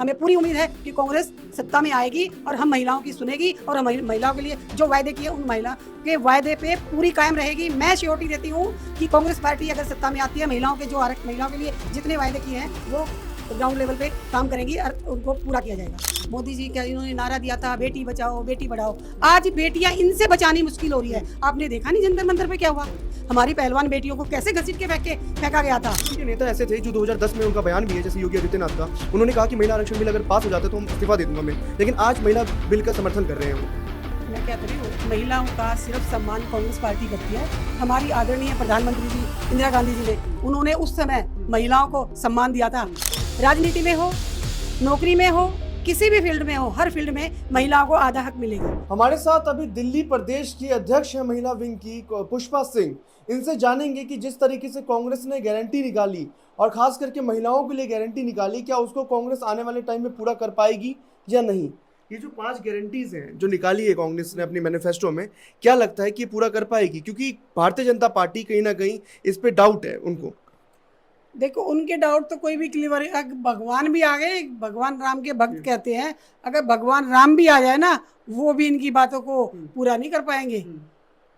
हमें पूरी उम्मीद है कि कांग्रेस सत्ता में आएगी और हम महिलाओं की सुनेगी और हम महिलाओं के लिए जो वायदे किए उन महिला के वायदे पे पूरी कायम रहेगी। मैं श्योरिटी देती हूँ कि कांग्रेस पार्टी अगर सत्ता में आती है, महिलाओं के लिए जितने वायदे किए हैं वो ग्राउंड लेवल पे काम करेंगी और उनको पूरा किया जाएगा। मोदी जी का इन्होंने नारा दिया था बेटी बचाओ बेटी पढ़ाओ, आज बेटियां इनसे बचानी मुश्किल हो रही है। आपने देखा नहीं जंतर मंतर पे क्या हुआ, हमारी पहलवान बेटियों को कैसे घसीट के फेंका गया था। के नेता ऐसे थे जो 2010 में उनका बयान भी है, जैसे योगी आदित्यनाथ का, उन्होंने कहा कि महिला आरक्षण बिल अगर पास हो जाता है तो हम इस्तीफा दे दूंगा मैं, लेकिन आज महिला बिल का समर्थन कर रहे हैं वो। मैं क्या कह रही हूँ, महिलाओं का सिर्फ सम्मान कांग्रेस पार्टी करती है। हमारी आदरणीय प्रधानमंत्री जी इंदिरा गांधी जी ने उन्होंने उस समय महिलाओं को सम्मान दिया था। राजनीति में हो, नौकरी में हो, किसी भी फील्ड में हो, हर फील्ड में महिलाओं को आधा हक मिलेगा। हमारे साथ अभी दिल्ली प्रदेश की अध्यक्ष है महिला विंग की पुष्पा सिंह। इनसे जानेंगे कि जिस तरीके से कांग्रेस ने गारंटी निकाली और खास करके महिलाओं के लिए गारंटी निकाली, क्या उसको कांग्रेस आने वाले टाइम में पूरा कर पाएगी या नहीं। ये जो 5 गारंटीज हैं जो निकाली है कांग्रेस ने अपने मैनिफेस्टो में, क्या लगता है कि ये पूरा कर पाएगी, क्योंकि भारतीय जनता पार्टी कहीं ना कहीं इस पे डाउट है उनको। देखो, उनके डाउट तो कोई भी क्लियर है। अगर भगवान भी आ गए, भगवान राम के भक्त कहते हैं, अगर भगवान राम भी आ जाए ना, वो भी इनकी बातों को पूरा नहीं कर पाएंगे।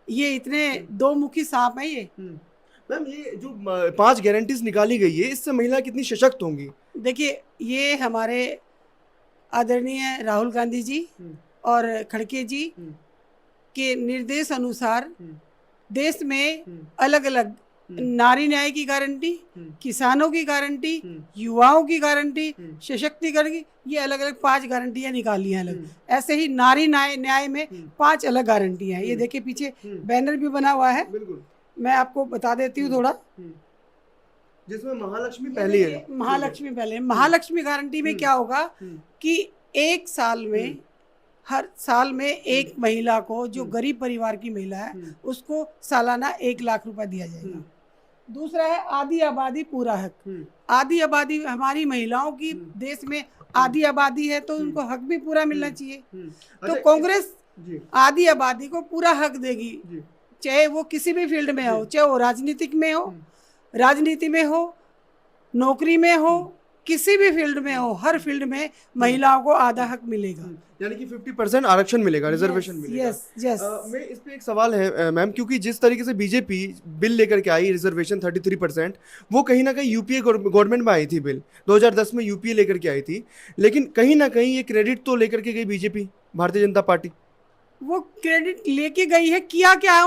ये इतने दो मुखी सांप है ये। मैम, ये जो 5 गारंटीज निकाली गई है, इससे महिला कितनी सशक्त होंगी। देखिए, ये हमारे आदरणीय राहुल गांधी जी और खड़गे जी के निर्देश अनुसार देश में अलग अलग नारी न्याय की गारंटी, किसानों की गारंटी, युवाओं की गारंटी, सशक्तिकरण की, ये अलग अलग 5 गारंटियां निकाली हैं अलग। ऐसे ही नारी न्याय में 5 अलग गारंटियां हैं। ये देखिए पीछे बैनर भी बना हुआ है, मैं आपको बता देती हूँ थोड़ा, जिसमें महालक्ष्मी पहले है। महालक्ष्मी पहले। महालक्ष्मी गारंटी में क्या होगा कि एक साल में, हर साल में एक महिला को, जो गरीब परिवार की महिला है, उसको सालाना 1 लाख रुपए दिया जाएगा। दूसरा है आधी आबादी पूरा हक। आधी आबादी हमारी महिलाओं की देश में आधी आबादी है, तो उनको हक भी पूरा मिलना चाहिए। तो कांग्रेस आधी आबादी को पूरा हक देगी, चाहे वो किसी भी फील्ड में हो, चाहे वो राजनीति में हो, नौकरी में हो, किसी भी फील्ड में हो, हर फील्ड में महिलाओं को आधा हक मिलेगा। यानी कि 50% आरक्षण मिलेगा, रिजर्वेशन मिलेगा। यस। मैं इस पे एक सवाल है मैम, क्योंकि जिस तरीके से बीजेपी बिल लेकर के आई रिजर्वेशन 33%, वो कहीं ना कहीं यूपीए गवर्नमेंट में आई थी बिल, 2010 में यूपीए लेकर के आई थी, लेकिन कहीं ना कहीं ये क्रेडिट तो लेकर के गई बीजेपी, भारतीय जनता पार्टी। वो क्रेडिट लेके गई है, किया क्या है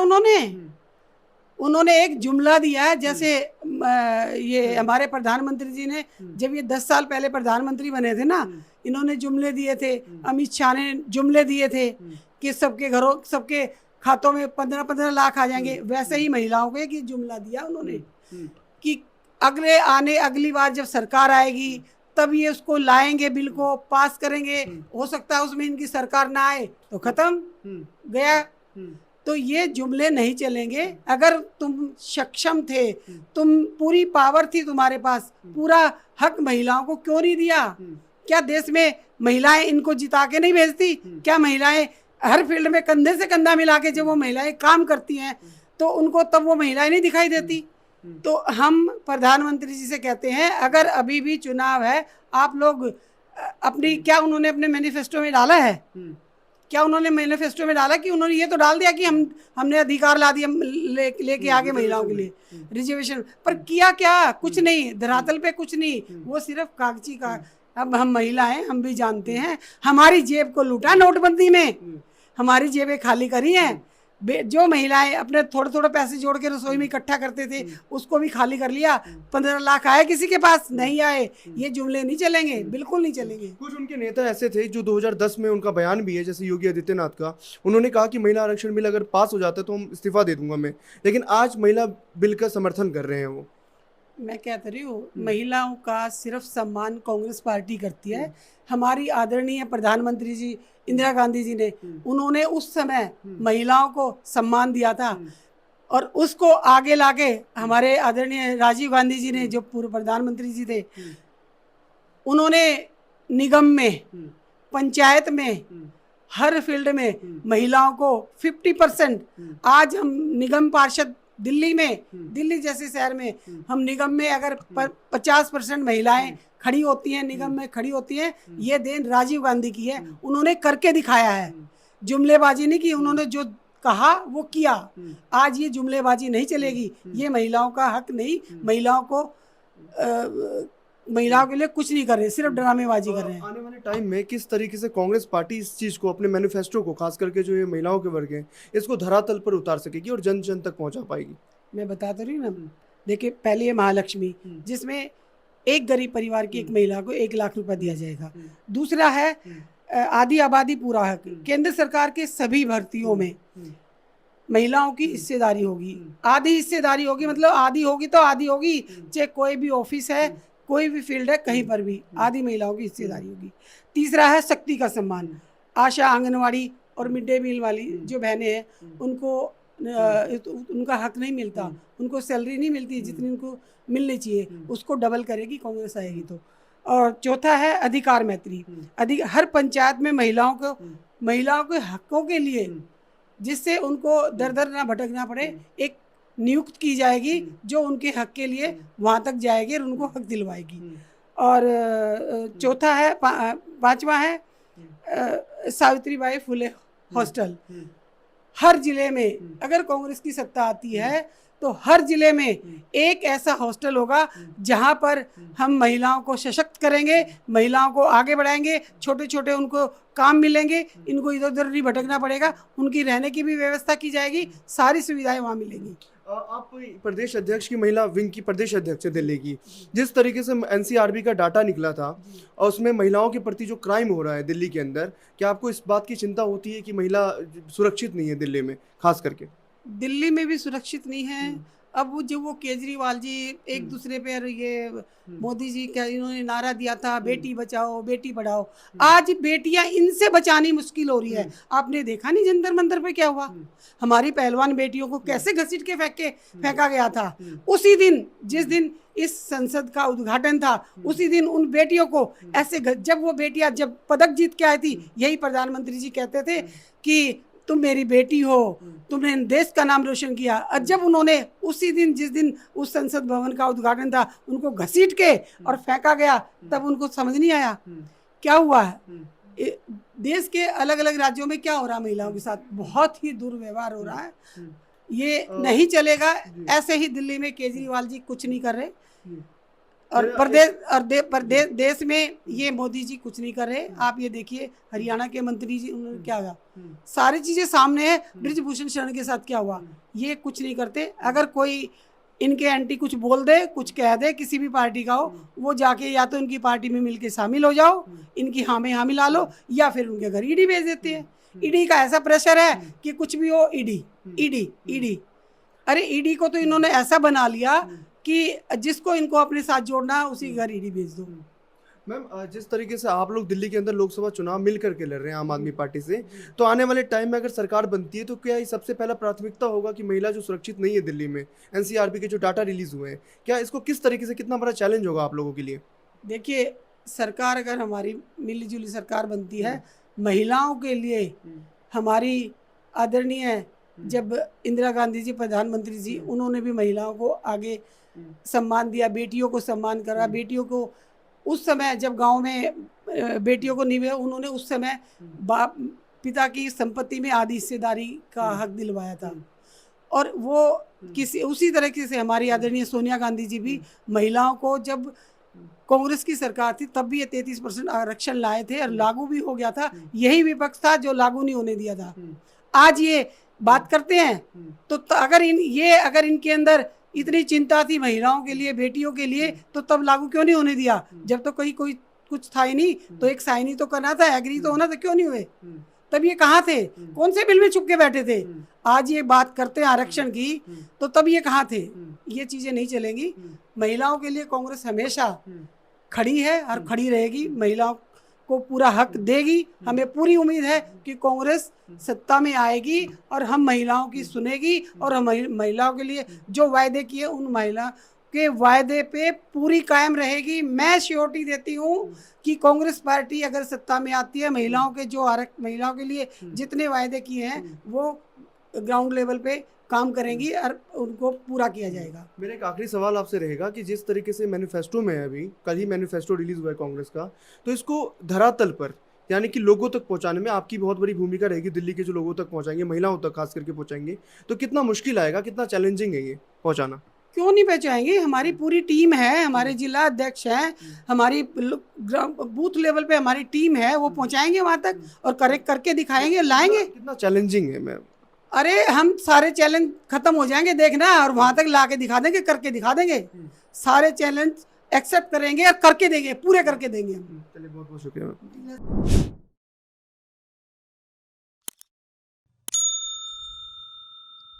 उन्होंने एक जुमला दिया है। जैसे ये हमारे प्रधानमंत्री जी ने, जब ये 10 साल पहले प्रधानमंत्री बने थे ना, इन्होंने जुमले दिए थे, अमित शाह ने जुमले दिए थे कि सबके खातों में 15-15 लाख आ जाएंगे। वैसे ही महिलाओं को एक जुमला दिया उन्होंने कि अगली बार जब सरकार आएगी तब ये उसको लाएंगे, बिल को पास करेंगे। हो सकता है उसमें इनकी सरकार ना आए तो खत्म गया। तो ये जुमले नहीं चलेंगे। अगर तुम सक्षम थे, तुम पूरी पावर थी तुम्हारे पास, पूरा हक महिलाओं को क्यों नहीं दिया? क्या देश में महिलाएं इनको जिता के नहीं भेजती? क्या महिलाएं हर फील्ड में कंधे से कंधा मिला के जब वो महिलाएं काम करती हैं तो उनको तब वो महिलाएं नहीं दिखाई देती? तो हम प्रधानमंत्री जी से कहते हैं, अगर अभी भी चुनाव है, आप लोग अपनी, क्या उन्होंने अपने मैनिफेस्टो में डाला है? क्या उन्होंने मैनिफेस्टो में डाला कि उन्होंने ये तो डाल दिया कि हमने अधिकार ला दिया लेके आगे महिलाओं के लिए रिजर्वेशन, पर किया क्या? कुछ नहीं, धरातल पे कुछ नहीं, वो सिर्फ कागजी का। अब हम महिला हैं, हम भी जानते हैं, हमारी जेब को लूटा नोटबंदी में, हमारी जेबें खाली करी हैं। जो महिलाएं अपने थोड़े थोड़े पैसे जोड़ के रसोई में इकट्ठा करते थे, उसको भी खाली कर लिया। 15 लाख आए किसी के पास? नहीं आए। ये जुमले नहीं चलेंगे, बिल्कुल नहीं चलेंगे। कुछ उनके नेता ऐसे थे जो 2010 में उनका बयान भी है, जैसे योगी आदित्यनाथ का, उन्होंने कहा कि महिला आरक्षण बिल अगर पास हो जाता है तो हम इस्तीफा दे दूंगा मैं, लेकिन आज महिला बिल का समर्थन कर रहे हैं वो। मैं कहता रही हूँ, महिलाओं का सिर्फ सम्मान कांग्रेस पार्टी करती है। हमारी आदरणीय प्रधानमंत्री जी इंदिरा गांधी जी ने, उन्होंने उस समय महिलाओं को सम्मान दिया था, और उसको आगे लाके हमारे आदरणीय राजीव गांधी जी ने, जो पूर्व प्रधानमंत्री जी थे, उन्होंने निगम में, पंचायत में, हर फील्ड में महिलाओं को 50%, आज हम निगम पार्षद दिल्ली में, दिल्ली जैसे शहर में हम निगम में अगर 50% महिलाएं खड़ी होती हैं, निगम में खड़ी होती हैं, ये देन राजीव गांधी की है। उन्होंने करके दिखाया है, जुमलेबाजी नहीं की, उन्होंने जो कहा वो किया। आज ये जुमलेबाजी नहीं चलेगी, ये महिलाओं का हक नहीं, महिलाओं के लिए कुछ नहीं कर रहे, सिर्फ ड्रामेबाजी कर रहे हैं। आने वाले टाइम में किस तरीके से कांग्रेस पार्टी इस चीज को, अपने मैनिफेस्टो को, खास करके जो ये महिलाओं के वर्ग हैं, इसको धरातल पर उतार सकेगी और जन जन तक पहुंचा पाएगी? मैं बता तो रही हूँ ना, देखिए पहले ये महालक्ष्मी, जिसमें एक गरीब परिवार की एक महिला को 1 लाख रुपया दिया जाएगा। दूसरा है आधी आबादी पूरा हक, केंद्र सरकार के सभी भर्तियों में महिलाओं की हिस्सेदारी होगी, आधी हिस्सेदारी होगी, मतलब आधी होगी तो आधी होगी, चाहे कोई भी ऑफिस है, कोई भी फील्ड है, कहीं पर भी आधी महिलाओं की हिस्सेदारी होगी। तीसरा है शक्ति का सम्मान, आशा, आंगनवाड़ी और मिड डे मील वाली जो बहनें हैं उनको उनका हक नहीं मिलता, उनको सैलरी नहीं मिलती जितनी उनको मिलनी चाहिए, उसको डबल करेगी कांग्रेस आएगी तो। और चौथा है अधिकार मैत्री, हर पंचायत में महिलाओं के हकों के लिए, जिससे उनको दर दर ना भटकना पड़े, एक नियुक्त की जाएगी जो उनके हक के लिए वहाँ तक जाएगी और उनको हक दिलवाएगी। और चौथा है, पांचवा है सावित्रीबाई फुले हॉस्टल। हर जिले में अगर कांग्रेस की सत्ता आती है तो हर जिले में एक ऐसा हॉस्टल होगा जहां पर हम महिलाओं को सशक्त करेंगे, महिलाओं को आगे बढ़ाएंगे, छोटे छोटे उनको काम मिलेंगे, इनको इधर उधर नहीं भटकना पड़ेगा, उनकी रहने की भी व्यवस्था की जाएगी, सारी सुविधाएं वहाँ मिलेंगी। आप प्रदेश अध्यक्ष की, महिला विंग की प्रदेश अध्यक्ष है दिल्ली की, जिस तरीके से एनसीआरबी का डाटा निकला था और उसमें महिलाओं के प्रति जो क्राइम हो रहा है दिल्ली के अंदर, क्या आपको इस बात की चिंता होती है कि महिला सुरक्षित नहीं है दिल्ली में? खास करके दिल्ली में भी सुरक्षित नहीं है। अब वो केजरीवाल जी एक दूसरे पे, ये मोदी जी क्या इन्होंने नारा दिया था, बेटी बचाओ बेटी पढ़ाओ, आज बेटियां इनसे बचानी मुश्किल हो रही है। आपने देखा नहीं जंतर मंतर पे क्या हुआ, हमारी पहलवान बेटियों को कैसे घसीट के फेंका गया था। उसी दिन जिस दिन इस संसद का उद्घाटन था, उसी दिन उन बेटियों को ऐसे जब वो बेटियां जब पदक जीत के आई थी, यही प्रधानमंत्री जी कहते थे कि तुम मेरी बेटी हो, तुमने देश का नाम रोशन किया। और जब उन्होंने उसी दिन जिस दिन उस संसद भवन का उद्घाटन था उनको घसीट के और फेंका गया, तब उनको समझ नहीं आया क्या हुआ है। देश के अलग अलग राज्यों में क्या हो रहा है महिलाओं के साथ, बहुत ही दुर्व्यवहार हो रहा है, ये नहीं चलेगा। ऐसे ही दिल्ली में केजरीवाल जी कुछ नहीं कर रहे और देश में ये मोदी जी कुछ नहीं कर रहे। आप ये देखिए हरियाणा के मंत्री जी, उन्होंने क्या हुआ, सारी चीजें सामने है। बृजभूषण शरण के साथ क्या हुआ, ये कुछ नहीं करते। अगर कोई इनके एंटी कुछ बोल दे, कुछ कह दे, किसी भी पार्टी का हो, वो जाके या तो इनकी पार्टी में मिलके शामिल हो जाओ, इनकी हाँ में हाँ मिला लो, या फिर उनके घर ईडी भेज देते हैं। ईडी का ऐसा प्रेशर है कि कुछ भी हो ईडी ईडी ईडी। अरे ईडी को तो इन्होंने ऐसा बना लिया कि जिसको इनको अपने साथ जोड़ना है उसी घर ईडी भेज दो। मैम, जिस तरीके से आप लोग दिल्ली के अंदर लोकसभा चुनाव मिल करके लड़ रहे हैं आम आदमी पार्टी से, तो आने वाले टाइम में अगर सरकार बनती है तो क्या ये सबसे पहला प्राथमिकता होगा कि महिला जो सुरक्षित नहीं है दिल्ली में, एनसीआरबी के जो डाटा रिलीज हुए हैं, क्या इसको किस तरीके से, कितना बड़ा चैलेंज होगा आप लोगों के लिए? देखिए, सरकार अगर हमारी मिलीजुली सरकार बनती है, महिलाओं के लिए हमारी आदरणीय जब इंदिरा गांधी जी प्रधानमंत्री जी, उन्होंने भी महिलाओं को आगे सम्मान दिया, बेटियों को सम्मान करा। बेटियों को उस समय जब गांव में बेटियों को नहीं, उन्होंने उस समय बाप पिता की संपत्ति में आधी हिस्सेदारी का हक दिलवाया था। और वो किसी उसी तरीके से हमारी आदरणीय सोनिया गांधी जी भी महिलाओं को, जब कांग्रेस की सरकार थी तब भी ये 33% आरक्षण लाए थे और लागू भी हो गया था। यही विपक्ष था जो लागू नहीं होने दिया था। आज ये बात करते हैं तो अगर इनके अंदर इतनी चिंता थी महिलाओं के लिए, बेटियों के लिए, तो तब लागू क्यों नहीं होने दिया? जब तो कोई कुछ था ही नहीं, तो एक साइन ही तो करना था, एग्री तो होना था, क्यों नहीं हुए? तब ये कहाँ थे? कौन से बिल में छुप के बैठे थे? आज ये बात करते हैं आरक्षण की, तो तब ये कहाँ थे? ये चीजें नहीं चलेंगी। महिलाओं के लिए कांग्रेस हमेशा खड़ी है और खड़ी रहेगी, महिलाओं को पूरा हक देगी। हमें पूरी उम्मीद है कि कांग्रेस सत्ता में आएगी और हम महिलाओं की सुनेगी और हम महिलाओं के लिए जो वायदे किए उन महिला के वायदे पे पूरी कायम रहेगी। मैं श्योरिटी देती हूँ कि कांग्रेस पार्टी अगर सत्ता में आती है, महिलाओं के लिए जितने वायदे किए हैं वो ग्राउंड लेवल पे काम करेंगी और उनको पूरा किया जाएगा। मेरा एक आखिरी सवाल आपसे रहेगा कि जिस तरीके से मैनिफेस्टो में है, अभी कल ही मैनिफेस्टो रिलीज हुआ है कांग्रेस का, तो इसको धरातल पर यानी कि लोगों तक पहुंचाने में आपकी बहुत बड़ी भूमिका रहेगी। दिल्ली के जो लोगों तक पहुंचाएंगे, महिलाओं तक खास करके पहुंचाएंगे, तो कितना मुश्किल आएगा, कितना चैलेंजिंग है ये पहुंचाना? क्यों नहीं पहुंचाएंगे, हमारी पूरी टीम है, हमारे जिला अध्यक्ष हैं, हमारी बूथ लेवल पे हमारी टीम है, वो पहुंचाएंगे वहां तक और करके दिखाएंगे, लाएंगे। कितना चैलेंजिंग है मैम? अरे हम सारे चैलेंज खत्म हो जाएंगे देखना, और वहां तक ला के दिखा देंगे, करके दिखा देंगे। सारे चैलेंज एक्सेप्ट करेंगे और करके देंगे, पूरे करके देंगे हम। चलिए, बहुत बहुत शुक्रिया मैम।